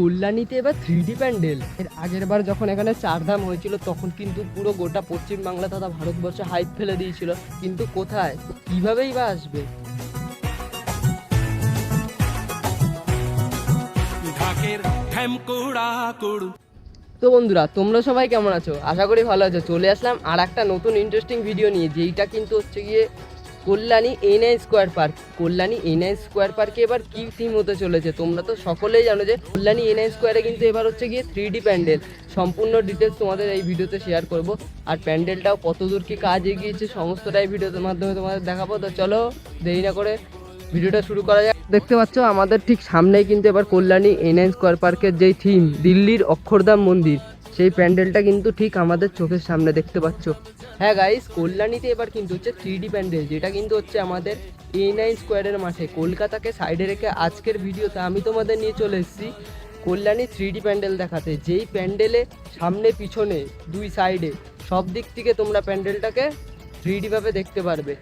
কল্যাণীতে এবার 3D প্যান্ডেল। এর আগের বার যখন এখানে চারধাম হয়েছিল তখন কিন্তু পুরো গোটা পশ্চিমবাংলা তথা ভারতবর্ষে হাইপ ফেলে দিয়েছিল, কিন্তু কোথায় কিভাবেই বা আসবে। তো বন্ধুরা, তোমরা সবাই কেমন আছো? আশা করি ভালো আছো। চলে আসলাম আর একটা নতুন ইন্টারেস্টিং ভিডিও নিয়ে, যেইটা কিন্তু হচ্ছে গিয়ে Kalyani A9 square park. Kalyani A9 square পার্কে এবার কি থিম হতে চলেছে তোমরা তো সকলেই জানো যে কল্যাণী A9 স্কোয়ারে কিন্তু এবার হচ্ছে গিয়ে 3D প্যান্ডেল। সম্পূর্ণ ডিটেলস তোমাদের এই ভিডিওতে শেয়ার করব, আর প্যান্ডেলটাও কতদূর কি কাজ এগিয়েছে সমস্তটাই ভিডিওর মাধ্যমে তোমাদের দেখাবো। তো চলো দেরি না করে ভিডিওটা শুরু করা যাক। দেখতে পাচ্ছ আমাদের ঠিক সামনেই কিন্তু এবার কল্যাণী A9 স্কোয়ার পার্কের যেই থিম দিল্লির অক্ষরধাম মন্দির, সেই প্যান্ডেলটা কিন্তু ঠিক আমাদের চোখের সামনে দেখতে পাচ্ছ। হ্যাঁ গাইস, কল্যাণীতে এবার কিন্তু হচ্ছে 3D প্যান্ডেল, যেটা কিন্তু হচ্ছে আমাদের A9 স্কোয়ারের মাঠে। কলকাতাকে সাইডে রেখে আজকের ভিডিওতে আমি তোমাদের নিয়ে চলে এসেছি কল্যাণী 3D প্যান্ডেল দেখাতে, যেই প্যান্ডেলে সামনে পিছনে দুই সাইডে সব দিক থেকে তোমরা প্যান্ডেলটাকে 3D ভাবে দেখতে পারবে।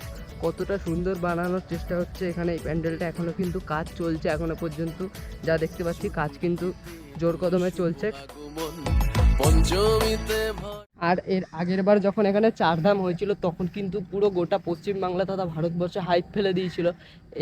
কতটা সুন্দর বানানোর চেষ্টা হচ্ছে এখানে এই প্যান্ডেলটা। এখনও কিন্তু কাজ চলছে, এখনো পর্যন্ত যা দেখতে পাচ্ছি কাজ কিন্তু জোর কদমে চলছে। আর এর আগের বার যখন এখানে চারধাম হয়েছিল তখন কিন্তু পুরো গোটা পশ্চিমবাংলা তথা ভারতবর্ষে হাইপ ফেলে দিয়েছিল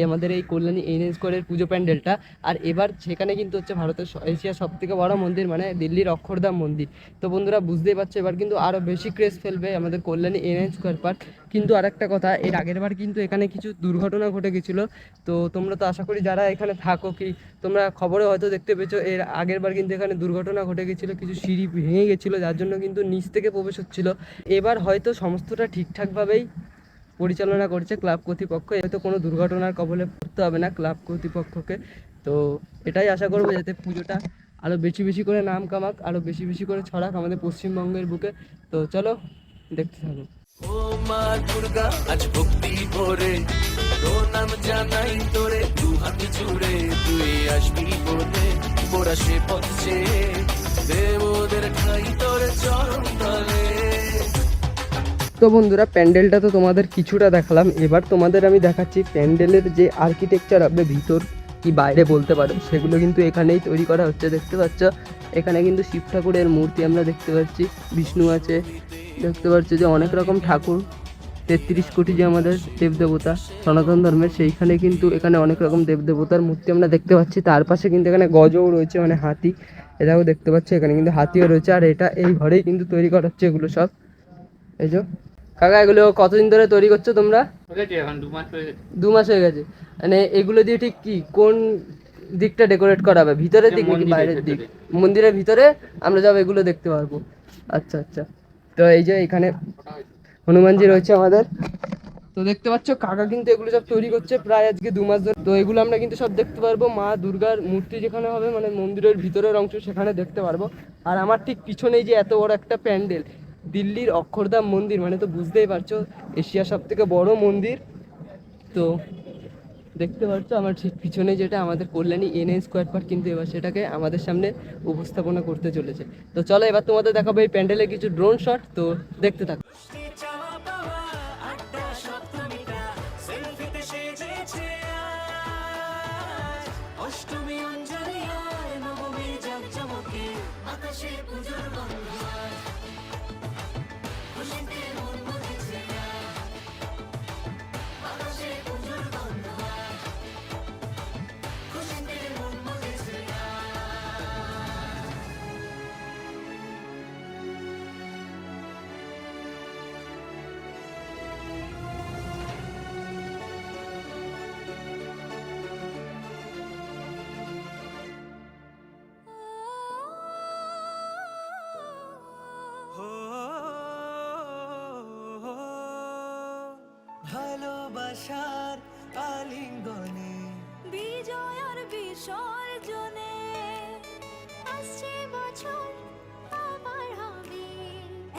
আমাদের এই কল্যাণী A9 স্কোয়ারের পুজো প্যান্ডেলটা। আর এবার সেখানে কিন্তু হচ্ছে ভারতের এশিয়ার সব থেকে বড় মন্দির, মানে দিল্লির অক্ষরধাম মন্দির। তো বন্ধুরা বুঝতেই পারছো এবার কিন্তু আরও বেশি ক্রেজ ফেলবে আমাদের কল্যাণী A9 স্কোয়ার পার্ক। কিন্তু আরেকটা কথা, এর আগের বার কিন্তু এখানে কিছু দুর্ঘটনা ঘটে গেছিলো। তো তোমরা তো আশা করি যারা এখানে থাকো কি তোমরা খবরে হয়তো দেখতে পেয়েছো, এর আগের বার কিন্তু এখানে দুর্ঘটনা ঘটে গেছিলো, কিছু সিঁড়ি ভেঙে গেছিলো যার জন্য কিন্তু নিচ থেকে প্রবেশ হচ্ছিল। এবার হয়তো সমস্তটা ঠিকঠাকভাবেই পরিচালনা করছে ক্লাব কর্তৃপক্ষ, হয়তো কোনো দুর্ঘটনার কবলে পড়তে হবে না ক্লাব কর্তৃপক্ষকে। তো এটাই আশা করবো যাতে পুজোটা আরও বেশি বেশি করে নাম কামাক, আরও বেশি বেশি করে ছড়াক আমাদের পশ্চিমবঙ্গের বুকে। তো চলো দেখতে থাকো। ও মা দুর্গা আজ ভক্তি ভরে নাম জানাই তোরে, দু হাত জুড়ে তুই আসবি বলে মোরা সে পথে দেবদের ঠাই তোর চরণ তলে। তো বন্ধুরা, প্যান্ডেলটা তো তোমাদের কিছুটা দেখালাম, এবার তোমাদের আমি দেখাচ্ছি প্যান্ডেলের যে আর্কিটেকচার হবে ভিতর কি বাইরে বলতে পারো, সেগুলো কিন্তু এখানেই তৈরি করা হচ্ছে। দেখতে পাচ্ছ এখানে কিন্তু শিব ঠাকুরের মূর্তি আমরা দেখতে পাচ্ছি, বিষ্ণু আছে, দেখতে পাচ্ছ যে অনেক রকম ঠাকুর, 33 কোটি যে আমাদের দেবদেবতা সনাতন ধর্মের, সেইখানে কিন্তু এখানে অনেক রকম দেবদেবতার মূর্তি আমরা দেখতে পাচ্ছি। তার পাশে কিন্তু এখানে গজও রয়েছে, মানে হাতি, এটাও দেখতে পাচ্ছি এখানে কিন্তু হাতিও রয়েছে। আর এটা এই ঘরেই কিন্তু তৈরি করা হচ্ছে এগুলো সব। এই যে কাকা, এগুলো কতদিন ধরে তৈরি করছো তোমরা? এখন 2 মাস হয়ে গেছে। মানে এগুলো দিয়ে ঠিক কি কোন দিকটা ডেকোরেট করা হবে, ভিতরের দিক নাকি বাইরের দিক? মন্দিরের ভিতরে আমরা যাবো, এগুলো দেখতে পারবো। আচ্ছা আচ্ছা। তো এই যে এখানে হনুমানজি রয়েছে আমাদের, তো দেখতে পাচ্ছ কাকা কিন্তু এগুলো সব তৈরি করছে প্রায় আজকে 2 মাস ধরে। তো এগুলো আমরা কিন্তু সব দেখতে পারবো, মা দুর্গার মূর্তি যেখানে হবে মানে মন্দিরের ভিতরের অংশ সেখানে দেখতে পারবো। আর আমার ঠিক পিছনেই যে এত বড় একটা প্যান্ডেল, দিল্লির অক্ষরধাম মন্দির, মানে তো বুঝতেই পারছো এশিয়ার সব থেকে বড় মন্দির। তো দেখতে পাচ্ছ আমার ঠিক পিছনে যেটা আমাদের কল্যাণী A9 স্কোয়ার পার্ক, কিন্তু এবার সেটাকে আমাদের সামনে উপস্থাপনা করতে চলেছে। তো চলো এবার তোমাদের দেখাবো এই প্যান্ডেলের কিছু ড্রোন শট, তো দেখতে থাকো। ভালোবাসার আলিঙ্গনে বিজয় আর বিসর্জনে আসছে বছর আবার হবে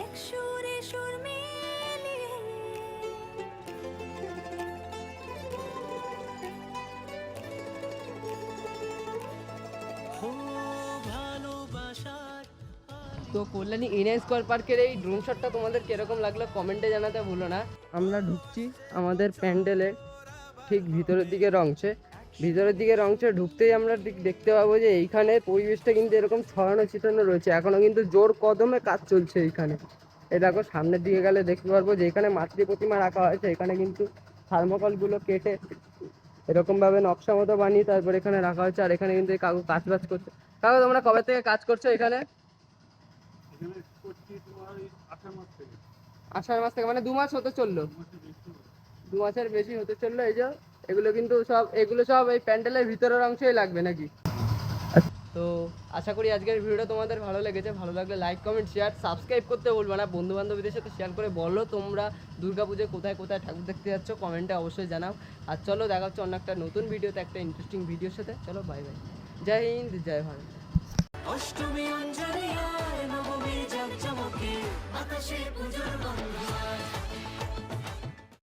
এক সুরে সুর মিলিয়ে। ভালোবাসার তো কল্যাণী A9 স্কোয়ার পার্কের এই ড্রোন শটটা তোমাদের কিরকম লাগলো কমেন্টে জানাতে ভুলো না। আমরা ঢুকছি আমাদের প্যান্ডেলের ঠিক ভিতরের দিকের অংশে, ভিতরের দিকের অংশে ঢুকতেই আমরা ঠিক দেখতে পাবো যে এইখানে পরিবেশটা কিন্তু এরকম ছড়ানো ছিটানো রয়েছে, এখনো কিন্তু জোর কদমে কাজ চলছে এইখানে। এই দেখো সামনের দিকে গেলে দেখতে পারবো যে এখানে মাতৃ প্রতিমা রাখা হয়েছে, এখানে কিন্তু থার্মোকলগুলো কেটে এরকম ভাবে নকশা মতো বানিয়ে তারপর এখানে রাখা হয়েছে। আর এখানে কিন্তু কাকু কাজ বাজ করছে। কাকু তোমরা কবে থেকে কাজ করছো এখানে? আষাঢ় মাস থেকে, মানে 2 মাস হতে চললো, 2 মাসের বেশি হতে চললো। এই যে এগুলো সব এই প্যান্ডেলের ভিতরের অংশেই লাগবে নাকি? তো আশা করি আজকের ভিডিওটা তোমাদের ভালো লেগেছে। ভালো লাগলে লাইক কমেন্ট শেয়ার সাবস্ক্রাইব করতে বলবে না। বন্ধু বান্ধবীদের সাথে শেয়ার করে বলো তোমরা দুর্গাপুজোয় কোথায় কোথায় ঠাকুর দেখতে যাচ্ছ, কমেন্টে অবশ্যই জানাও। আর চলো দেখা হচ্ছে অন্য একটা নতুন ভিডিওতে, একটা ইন্টারেস্টিং ভিডিওর সাথে। চলো বাই বাই, জয় হিন্দ, জয় ভারত। অষ্টমী অঞ্জলি আর নবমী জাগজমকে আকাশে পুজোর গন্ধ।